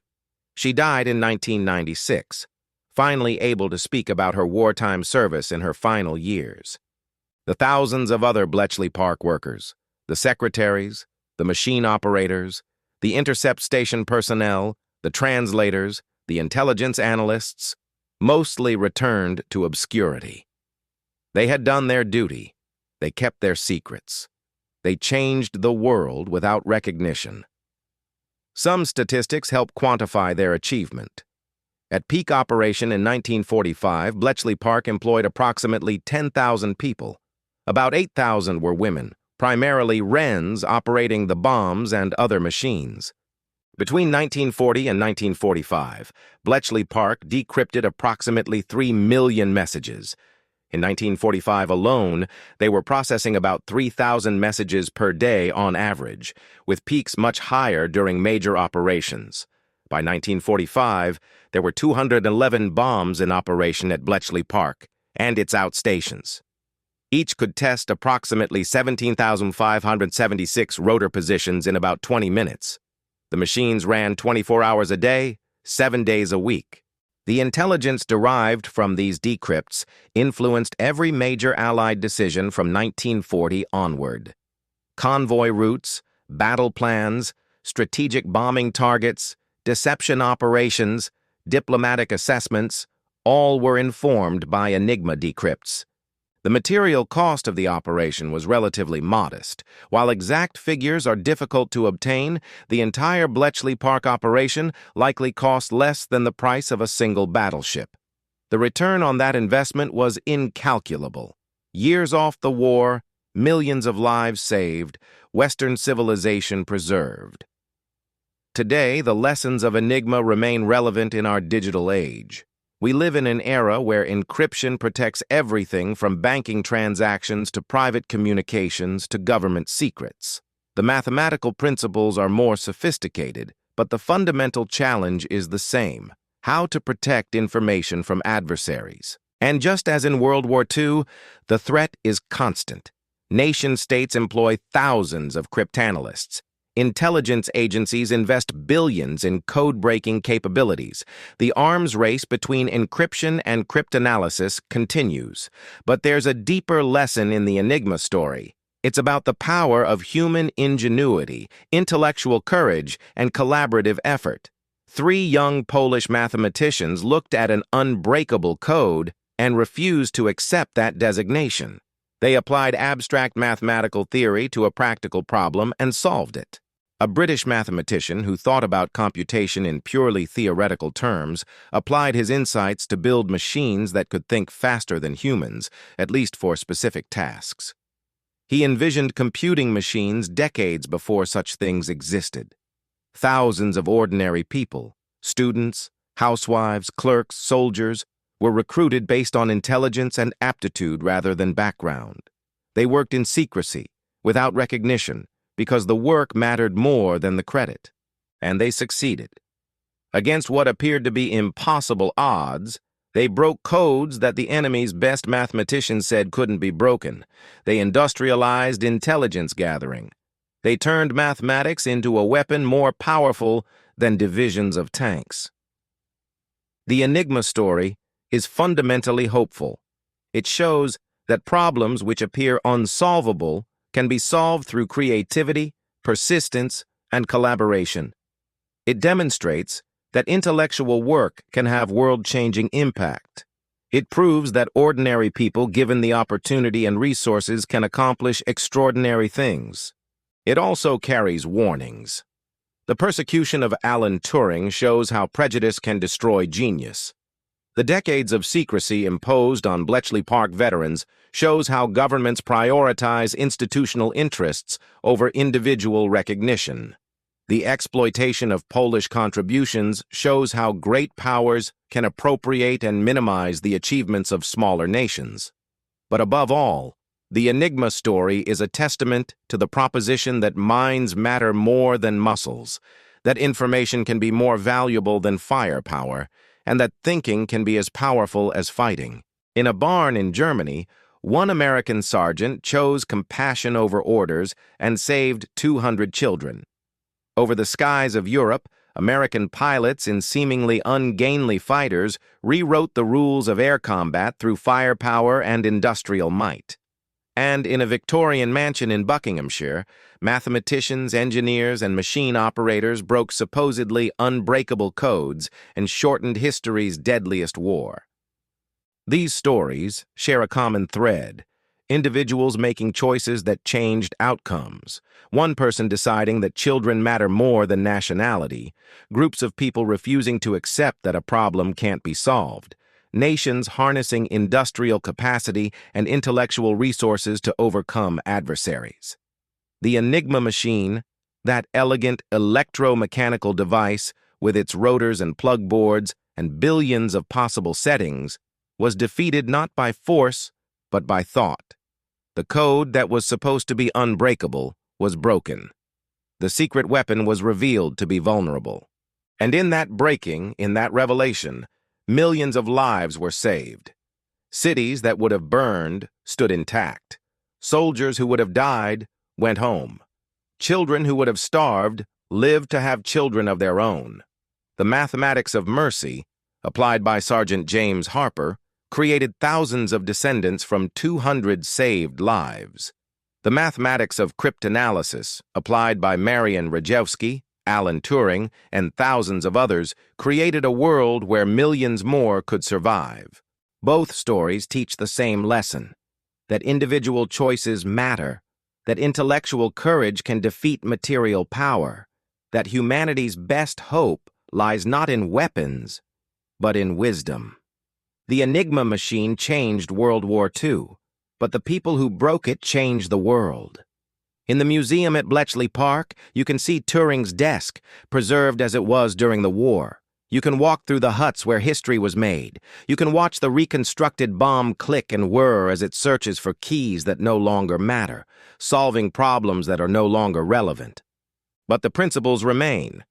She died in 1996, finally able to speak about her wartime service in her final years. The thousands of other Bletchley Park workers, the secretaries, the machine operators, the intercept station personnel, the translators, the intelligence analysts, mostly returned to obscurity. They had done their duty. They kept their secrets. They changed the world without recognition. Some statistics help quantify their achievement. At peak operation in 1945, Bletchley Park employed approximately 10,000 people. About 8,000 were women, primarily Wrens operating the bombs and other machines. Between 1940 and 1945, Bletchley Park decrypted approximately 3 million messages. In 1945 alone, they were processing about 3,000 messages per day on average, with peaks much higher during major operations. By 1945, there were 211 bombs in operation at Bletchley Park and its outstations. Each could test approximately 17,576 rotor positions in about 20 minutes. The machines ran 24 hours a day, 7 days a week. The intelligence derived from these decrypts influenced every major Allied decision from 1940 onward. Convoy routes, battle plans, strategic bombing targets, deception operations, diplomatic assessments, all were informed by Enigma decrypts. The material cost of the operation was relatively modest. While exact figures are difficult to obtain, the entire Bletchley Park operation likely cost less than the price of a single battleship. The return on that investment was incalculable. Years off the war, millions of lives saved, Western civilization preserved. Today, the lessons of Enigma remain relevant in our digital age. We live in an era where encryption protects everything from banking transactions to private communications to government secrets. The mathematical principles are more sophisticated, but the fundamental challenge is the same: how to protect information from adversaries. And just as in World War II, the threat is constant. Nation-states employ thousands of cryptanalysts. Intelligence agencies invest billions in code-breaking capabilities. The arms race between encryption and cryptanalysis continues. But there's a deeper lesson in the Enigma story. It's about the power of human ingenuity, intellectual courage, and collaborative effort. 3 young Polish mathematicians looked at an unbreakable code and refused to accept that designation. They applied abstract mathematical theory to a practical problem and solved it. A British mathematician who thought about computation in purely theoretical terms applied his insights to build machines that could think faster than humans, at least for specific tasks. He envisioned computing machines decades before such things existed. Thousands of ordinary people, students, housewives, clerks, soldiers, were recruited based on intelligence and aptitude rather than background. They worked in secrecy, without recognition, because the work mattered more than the credit. And they succeeded. Against what appeared to be impossible odds, they broke codes that the enemy's best mathematicians said couldn't be broken. They industrialized intelligence gathering. They turned mathematics into a weapon more powerful than divisions of tanks. The Enigma story is fundamentally hopeful. It shows that problems which appear unsolvable can be solved through creativity, persistence, and collaboration. It demonstrates that intellectual work can have world-changing impact. It proves that ordinary people, given the opportunity and resources, can accomplish extraordinary things. It also carries warnings. The persecution of Alan Turing shows how prejudice can destroy genius. The decades of secrecy imposed on Bletchley Park veterans shows how governments prioritize institutional interests over individual recognition. The exploitation of Polish contributions shows how great powers can appropriate and minimize the achievements of smaller nations. But above all, the Enigma story is a testament to the proposition that minds matter more than muscles, that information can be more valuable than firepower, and that thinking can be as powerful as fighting. In a barn in Germany, one American sergeant chose compassion over orders and saved 200 children. Over the skies of Europe, American pilots in seemingly ungainly fighters rewrote the rules of air combat through firepower and industrial might. And in a Victorian mansion in Buckinghamshire, mathematicians, engineers, and machine operators broke supposedly unbreakable codes and shortened history's deadliest war. These stories share a common thread: individuals making choices that changed outcomes, one person deciding that children matter more than nationality, groups of people refusing to accept that a problem can't be solved, nations harnessing industrial capacity and intellectual resources to overcome adversaries. The Enigma machine, that elegant electromechanical device with its rotors and plug boards and billions of possible settings, was defeated not by force, but by thought. The code that was supposed to be unbreakable was broken. The secret weapon was revealed to be vulnerable. And in that breaking, in that revelation, millions of lives were saved. Cities that would have burned stood intact. Soldiers who would have died went home. Children who would have starved lived to have children of their own. The mathematics of mercy, applied by Sergeant James Harper, created thousands of descendants from 200 saved lives. The mathematics of cryptanalysis, applied by Marian Rejewski, Alan Turing, and thousands of others, created a world where millions more could survive. Both stories teach the same lesson. that individual choices matter, that intellectual courage can defeat material power, that humanity's best hope lies not in weapons, but in wisdom. The Enigma machine changed World War II, but the people who broke it changed the world. In the museum at Bletchley Park, you can see Turing's desk, preserved as it was during the war. You can walk through the huts where history was made. You can watch the reconstructed bomb click and whir as it searches for keys that no longer matter, solving problems that are no longer relevant. But the principles remain.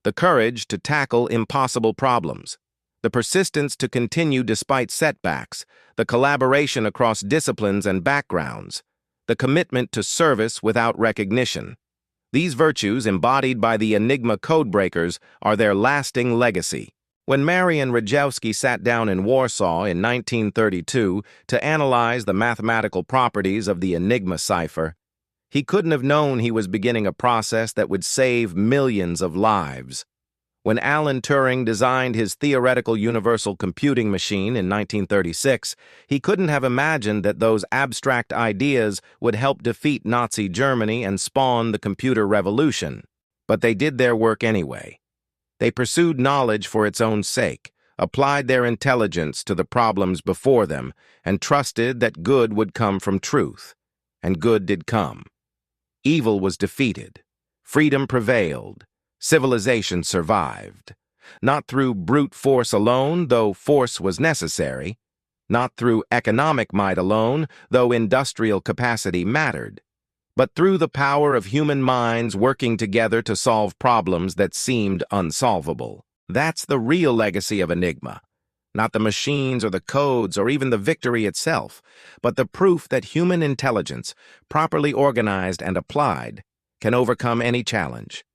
The courage to tackle impossible problems, the persistence to continue despite setbacks, the collaboration across disciplines and backgrounds, the commitment to service without recognition. These virtues, embodied by the Enigma codebreakers, are their lasting legacy. When Marian Rejewski sat down in Warsaw in 1932 to analyze the mathematical properties of the Enigma cipher, he couldn't have known he was beginning a process that would save millions of lives. When Alan Turing designed his theoretical universal computing machine in 1936, he couldn't have imagined that those abstract ideas would help defeat Nazi Germany and spawn the computer revolution. But they did their work anyway. They pursued knowledge for its own sake, applied their intelligence to the problems before them, and trusted that good would come from truth. And good did come. Evil was defeated. Freedom prevailed. Civilization survived. Not through brute force alone, though force was necessary. Not through economic might alone, though industrial capacity mattered. But through the power of human minds working together to solve problems that seemed unsolvable. That's the real legacy of Enigma. Not the machines or the codes or even the victory itself, but the proof that human intelligence, properly organized and applied, can overcome any challenge.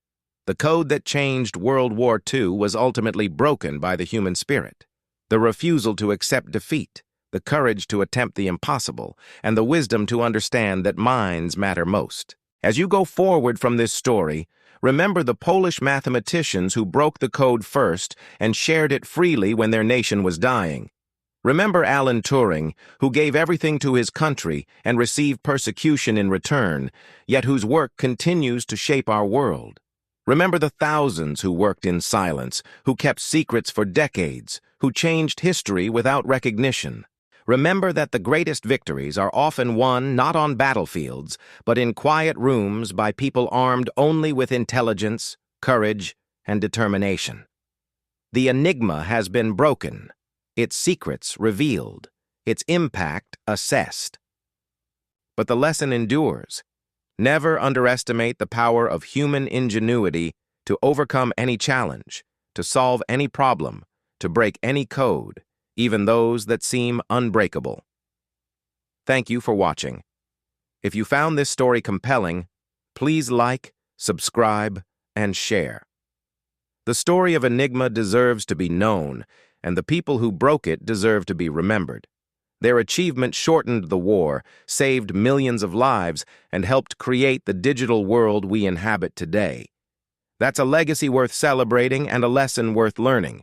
The code that changed World War II was ultimately broken by the human spirit. The refusal to accept defeat, the courage to attempt the impossible, and the wisdom to understand that minds matter most. As you go forward from this story, remember the Polish mathematicians who broke the code first and shared it freely when their nation was dying. Remember Alan Turing, who gave everything to his country and received persecution in return, yet whose work continues to shape our world. Remember the thousands who worked in silence, who kept secrets for decades, who changed history without recognition. Remember that the greatest victories are often won not on battlefields, but in quiet rooms by people armed only with intelligence, courage, and determination. The Enigma has been broken, its secrets revealed, its impact assessed. But the lesson endures. Never underestimate the power of human ingenuity to overcome any challenge, to solve any problem, to break any code, even those that seem unbreakable. Thank you for watching. If you found this story compelling, please like, subscribe, and share. The story of Enigma deserves to be known, and the people who broke it deserve to be remembered. Their achievement shortened the war, saved millions of lives, and helped create the digital world we inhabit today. That's a legacy worth celebrating and a lesson worth learning.